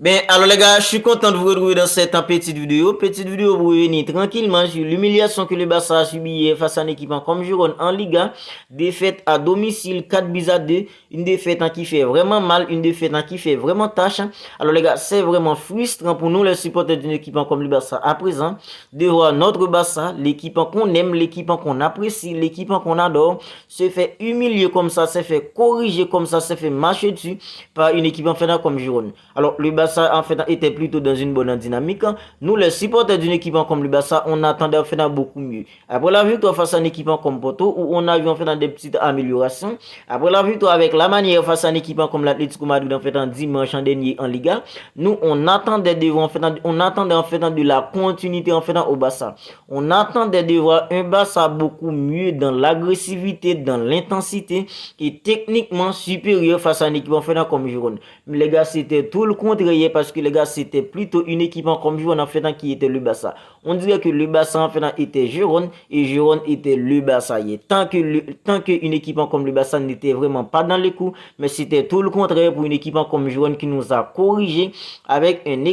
Ben, alors les gars, je suis content de vous retrouver dans cette petite vidéo. Petite vidéo pour revenir tranquillement sur l'humiliation que le Barça a subi hier face à un équipement comme Girona en Liga. Défaite à domicile 4 buts à 2. Une défaite qui fait vraiment mal, une défaite qui fait vraiment tâche. Alors les gars, c'est vraiment frustrant pour nous les supporters d'une équipe comme le Barça à présent de voir notre Barça, l'équipe qu'on aime, l'équipe qu'on apprécie, l'équipe qu'on adore, se fait humilier comme ça, se fait corriger comme ça, se fait marcher dessus par une équipe en fait comme Girona. Alors le Barça en fait était plutôt dans une bonne dynamique. Nous les supporters d'une équipe comme le Barça, on attendait en fait beaucoup mieux. Après la victoire face à une équipe comme Porto où on a vu en fait des petites améliorations. Après la victoire avec la manière face à une équipe comme l'Atlético Madrid en fait en dimanche dernier en Liga, nous on attendait en fait de la continuité en fait au Barça. On attendait de voir un Barça beaucoup mieux dans l'agressivité, dans l'intensité et techniquement supérieur face à une équipe en fait comme Girona. Mais les gars, c'était tout le contraire parce que les gars, c'était plutôt une équipe comme Girona en fait qui était le Barça. On dirait que le Barça en fait était Girona et Girona était le Barça. Tant qu'une équipe comme le Barça n'était vraiment pas dans les coups, mais c'était tout le contraire pour une équipe comme Girona qui nous a corrigé avec une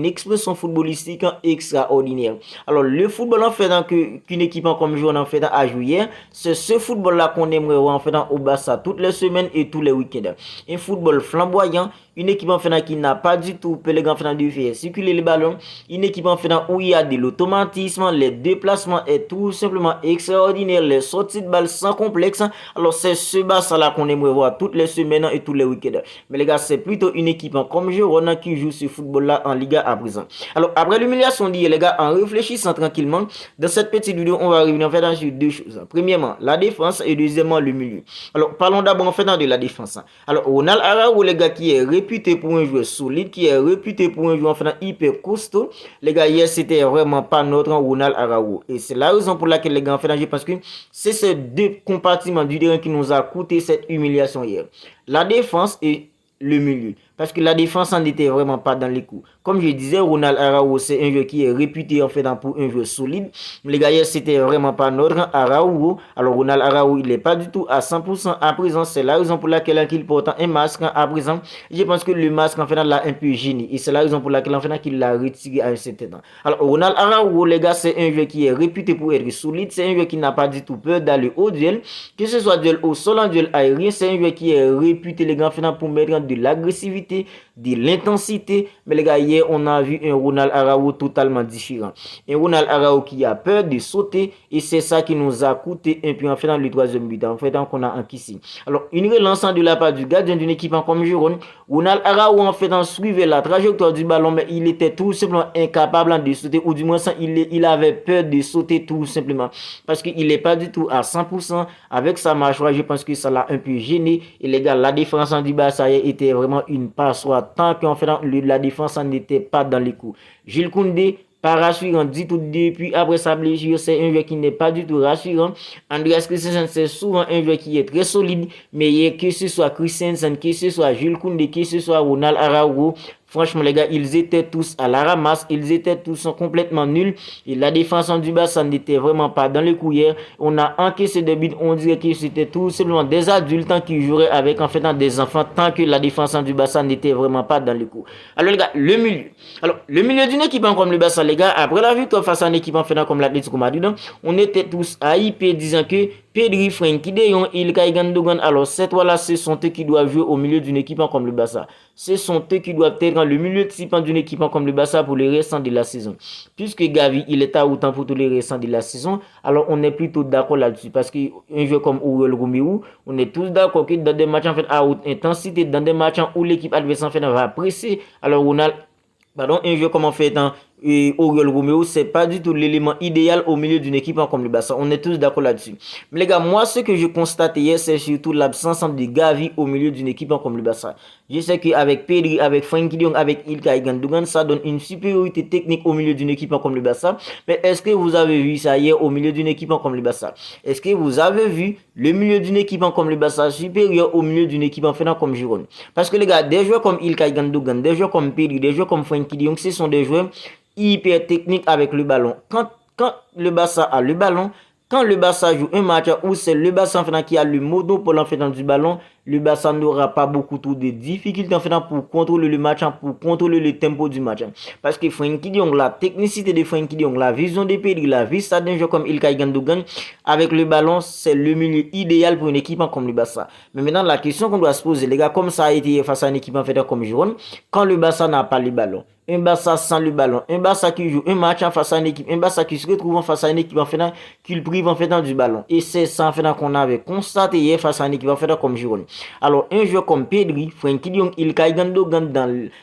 expression footballistique extraordinaire. Alors le football en fait qu'une équipe comme Girona en fait a joué hier, c'est ce football là qu'on aimerait voir en fait au Barça toutes les semaines et tous les week-ends. Un football flamboyant, une équipe en fait qui n'a pas du tout Pellegrin de faire circuler les ballons, une équipe en fait où il y a de l'automatisme, les déplacements est tout simplement extraordinaire, les sorties de balles sans complexe. Alors c'est ce Barça là qu'on aimerait voir toutes les semaines et tous les week-ends. Mais les gars, c'est plutôt une équipe comme Girona qui joue ce football là en Liga à présent. Alors après l'humiliation d'hier les gars, en réfléchissant tranquillement, dans cette petite vidéo, on va revenir en fait sur deux choses. Premièrement, la défense et deuxièmement le milieu. Alors parlons d'abord en fait de la défense. Alors Ronald Araujo les gars qui est réputé pour un joueur solide, qui est réputé pour un joueur en fait hyper costaud. Les gars, hier, c'était vraiment pas notre Ronald Araujo. Et c'est la raison pour laquelle les gars, en fait, je pense que c'est ces deux compartiments du terrain qui nous a coûté cette humiliation hier. La défense et le milieu. Parce que la défense n'en était vraiment pas dans les coups. Comme je disais, Ronald Araujo, c'est un joueur qui est réputé en fait pour un joueur solide. Les gars, c'était vraiment pas notre Araujo. Alors Ronald Araujo, il n'est pas du tout à 100% à présent. C'est la raison pour laquelle il porte un masque à présent. Je pense que le masque en fait l'a un peu gêné. Et c'est la raison pour laquelle en fait qu'il l'a retiré à un certain temps. Alors Ronald Araujo, les gars, c'est un joueur qui est réputé pour être solide. C'est un joueur qui n'a pas du tout peur d'aller au duel. Que ce soit duel au sol, en duel aérien, c'est un joueur qui est réputé les gars pour mettre de l'agressivité, de l'intensité. Mais les gars, hier, on a vu un Ronald Araujo totalement différent. Un Ronald Araujo qui a peur de sauter. Et c'est ça qui nous a coûté un peu en fait dans le troisième but. En fait, qu'on a encaissé. Alors, une relance de la part du gardien d'une équipe comme Girona. Ronald Araujo en fait suivait la trajectoire du ballon, mais il était tout simplement incapable de sauter. Ou du moins, il avait peur de sauter tout simplement. Parce qu'il n'est pas du tout à 100% avec sa mâchoire. Je pense que ça l'a un peu gêné. Et les gars, la défense du Barça était vraiment une passoire tant qu'en fait la défense n'était pas dans les coups. Jules Koundé, pas rassurant du tout depuis après sa blessure, c'est un joueur qui n'est pas du tout rassurant. Andreas Christensen, c'est souvent un joueur qui est très solide, mais que ce soit Christensen, que ce soit Jules Koundé, que ce soit Ronald Araujo, franchement les gars, ils étaient tous à la ramasse, ils étaient tous complètement nuls. Et la défense du Barça n'était vraiment pas dans les coups hier. On a encaissé des buts, on dirait que c'était tout simplement des adultes qui joueraient avec en fait des enfants tant que la défense du Barça n'était vraiment pas dans les coups. Alors les gars, le milieu. Alors le milieu d'une équipe comme le Barça les gars, après la victoire face à une équipe en fait comme l'Atlético Madrid, on était tous hypés disant que Pedri, Frenkie de Jong, Ilkay Gundogan, alors cette fois-là, ce sont eux qui doivent jouer au milieu d'une équipe comme le Barça. Ce sont eux qui doivent être le milieu de type d'une équipe comme le Barça pour les restants de la saison. Puisque Gavi, il est à autant pour tous les restants de la saison, alors on est plutôt d'accord là-dessus. Parce qu'un joueur comme Oriol Romeu, on est tous d'accord que dans des matchs en fait à haute intensité, dans des matchs où l'équipe adversaire en fait va presser, alors un jeu comme en fait Oriol Romeu, c'est pas du tout l'élément idéal au milieu d'une équipe comme le Barça. On est tous d'accord là-dessus. Mais les gars, moi, ce que je constate hier, c'est surtout l'absence de Gavi au milieu d'une équipe comme le Barça. Je sais qu'avec Pedri, avec Frenkie de Jong, avec Ilkay Gundogan, ça donne une supériorité technique au milieu d'une équipe comme le Barça. Mais est-ce que vous avez vu ça hier au milieu d'une équipe comme le Barça? Est-ce que vous avez vu le milieu d'une équipe comme le Barça supérieur au milieu d'une équipe comme Girona? Parce que les gars, des joueurs comme Ilkay Gundogan, des joueurs comme Pedri, des joueurs comme Frenkie de Jong, ce sont des joueurs hyper techniques avec le ballon. Quand le Barça a le ballon, quand le Barça joue un match où c'est le Barça en fait qui a le monopole en fait du ballon, le Barça n'aura pas beaucoup de difficultés en fait pour contrôler le match, pour contrôler le tempo du match. Parce que Frenkie de Jong, la technicité de Frenkie de Jong, la vision de Pedri, la vista d'un joueur comme Ilkay Gundogan, avec le ballon, c'est le milieu idéal pour une équipe comme le Barça. Mais maintenant, la question qu'on doit se poser, les gars, comme ça a été face à une équipe en fait comme Girona, quand le Barça n'a pas le ballon, un Barça sans le ballon, un Barça qui joue un match en face à une équipe, un Barça qui se retrouve en face à une équipe en fait qu'il prive en fait du ballon. Et c'est ça en fait qu'on avait constaté hier face à une équipe en fait comme Girona. Alors un joueur comme Pedri, Frenkie de Jong, Ilkay Gundogan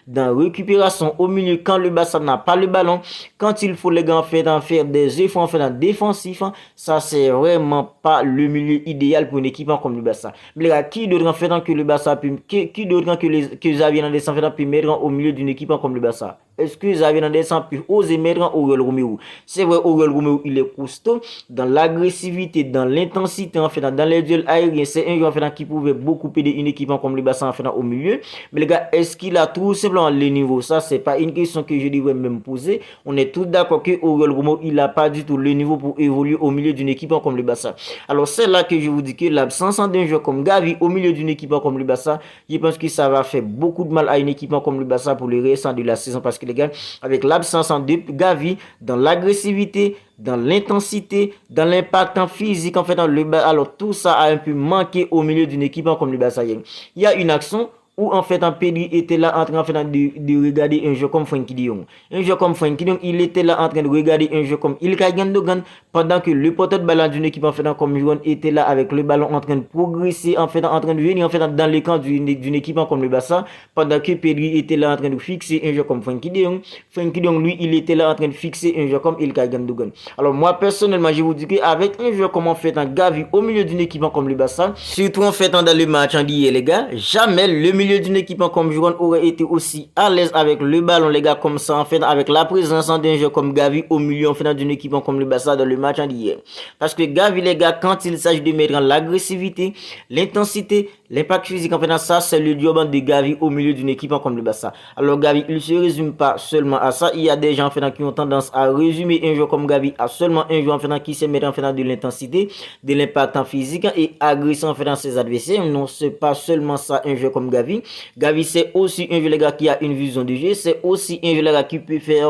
dans récupération au milieu quand le Barça n'a pas le ballon, quand il faut les gars en fait faire des efforts en fait défensifs, ça c'est vraiment pas le milieu idéal pour une équipe comme le Barça. Mais les gars, qui d'autre en fait que le Barça qui d'autre que Xavi Hernandez en fait peut mettre au milieu d'une équipe comme le Barça? Est-ce que Xavi Hernandez peut oser mettre Oriol Romeu? C'est vrai, Oriol Romeu, il est costaud dans l'agressivité, dans l'intensité, en fait, dans les duels aériens. C'est un joueur en fait, qui pouvait beaucoup aider une équipe comme le Barça en fait, au milieu. Mais les gars, est-ce qu'il a tout simplement le niveau? Ça, c'est pas une question que je devrais même poser. On est tous d'accord que Oriol Romeu, il n'a pas du tout le niveau pour évoluer au milieu d'une équipe comme le Barça. Alors, c'est là que je vous dis que l'absence d'un joueur comme Gavi au milieu d'une équipe comme le Barça, je pense que ça va faire beaucoup de mal à une équipe comme le Barça pour le restant de la saison parce que les gars, avec l'absence de Gavi dans l'agressivité, dans l'intensité, dans l'impact en physique, en fait, alors tout ça a un peu manqué au milieu d'une équipe comme le Barça. Il y a une action où en fait un Pedri était là en train de regarder un jeu comme Frenkie de Jong. Un jeu comme Frenkie de Jong, il était là en train de regarder un jeu comme Ilkay Gundogan pendant que le porteur de ballon d'une équipe en fait comme Girona était là avec le ballon en train de progresser, en fait en train de venir en fait dans les camps d'une équipe comme le Barça pendant que Pedri était là en train de fixer un jeu comme Frenkie de Jong. Frenkie de Jong, lui, il était là en train de fixer un jeu comme Ilkay Gundogan. Alors moi personnellement, je vous dis qu'avec un jeu comme en fait un Gavi au milieu d'une équipe comme le Barça, surtout en fait dans le match d'hier les gars, jamais le milieu d'une équipe comme Girona aurait été aussi à l'aise avec le ballon les gars comme ça en fait avec la présence d'un joueur comme Gavi au milieu en fait d'une équipe comme le Barça dans le match d'hier. Parce que Gavi les gars, quand il s'agit de mettre l'agressivité, l'intensité, l'impact physique en fait ça c'est le job de Gavi au milieu d'une équipe comme le Barça. Alors Gavi il se résume pas seulement à ça, il y a des gens en fait qui ont tendance à résumer un joueur comme Gavi à seulement un joueur en fait qui sait mettre en fait de l'intensité, de l'impact en physique et agresser en fait dans ses adversaires. Non, c'est pas seulement ça un joueur comme Gavi. Gavi c'est aussi un joueur les gars qui a une vision de jeu, c'est aussi un joueur les gars qui peut faire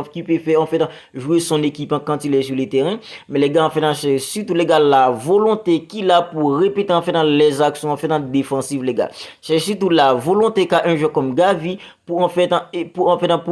en fait jouer son équipe quand il est sur le terrain. Mais les gars en fait c'est surtout les gars la volonté qu'il a pour répéter en fait dans les actions en fait dans défensive les gars. C'est surtout la volonté qu'a un joueur comme Gavi pour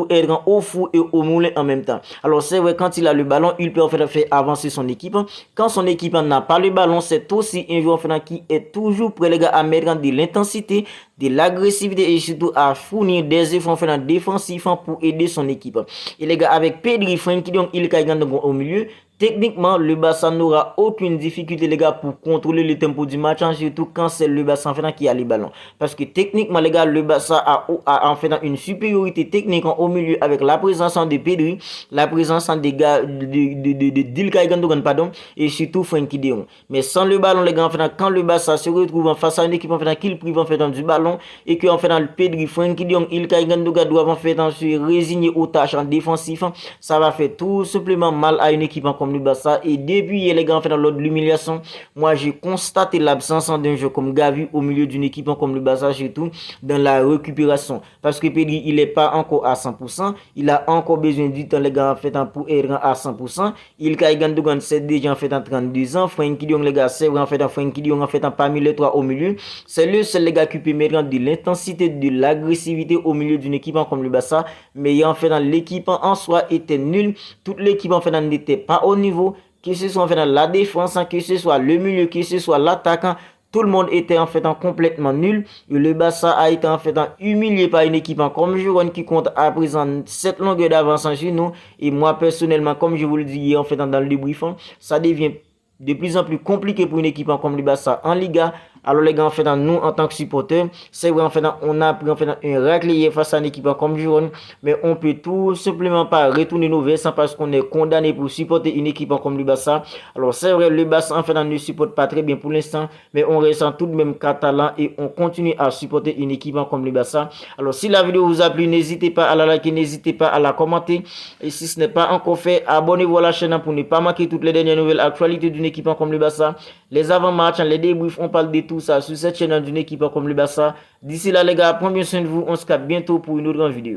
être au four et au moulin en même temps. Alors c'est vrai quand il a le ballon, il peut en fait faire avancer son équipe. Quand son équipe n'a pas le ballon, c'est aussi un joueur en fait qui est toujours prêt les gars à mettre de l'intensité, de l'agressivité et surtout à fournir des efforts défensifs pour aider son équipe. Et les gars, avec Pedri, Frenkie de Jong, Ilkay Gundogan au milieu, techniquement, le Barça n'aura aucune difficulté, les gars, pour contrôler le tempo du match, surtout quand c'est le Barça en fait qui a les ballons. Parce que techniquement, les gars, le Barça a en fait une supériorité technique au milieu avec la présence de Pedri, la présence des gars d'Ilkay Gundogan, pardon, et surtout Frenkie de Jong. Mais sans le ballon, les gars, en fait, quand le Barça se retrouve en face à une équipe en fait qu'il prive en fait du ballon et que en fait le Pedri, Frenkie de Jong, Ilkay Gundogan doivent en fait se résigner aux tâches en défensif, ça va faire tout simplement mal à une équipe comme le Barça. Et depuis les gars en fait dans l'ordre de l'humiliation, moi j'ai constaté l'absence d'un joueur comme Gavi au milieu d'une équipe comme le Barça, surtout dans la récupération, parce que Pedri il est pas encore à 100%, il a encore besoin du temps les gars en fait pour être à 100%. Ilkay Gundogan c'est déjà en fait en 32 ans, Frenkie de Jong les gars c'est vrai en fait Frenkie de Jong en fait parmi les trois au milieu, c'est le seul les gars qui peut mettre de l'intensité, de l'agressivité au milieu d'une équipe comme le Barça, mais en fait dans l'équipe en soi était nulle, toute l'équipe en fait n'était pas au niveau, que ce soit en fait dans la défense, que ce soit le milieu, que ce soit l'attaquant, tout le monde était en fait complètement nul. Et le Barça a été en fait humilié par une équipe comme Girona qui compte à présent cette longueur d'avance sur nous. Et moi personnellement, comme je vous le dis en fait dans le débriefing, ça devient de plus en plus compliqué pour une équipe comme le Barça en Liga Alors les gars, en fait, nous en tant que supporters, c'est vrai, en fait, on a pris en fait un raclé face à une équipe comme Giron, mais on peut tout simplement pas retourner nos vestes parce qu'on est condamné pour supporter une équipe comme le Barça. Alors c'est vrai, le Barça en fait ne supporte pas très bien pour l'instant, mais on ressent tout de même catalan et on continue à supporter une équipe comme le Barça. Alors si la vidéo vous a plu, n'hésitez pas à la liker, n'hésitez pas à la commenter. Et si ce n'est pas encore fait, abonnez-vous à la chaîne pour ne pas manquer toutes les dernières nouvelles actualités d'une équipe comme le Barça. Les avant-matchs, les débriefs, on parle de tout ça sur cette chaîne d'une équipe comme le Barça. D'ici là les gars, prenez bien soin de vous, on se capte bientôt pour une autre vidéo.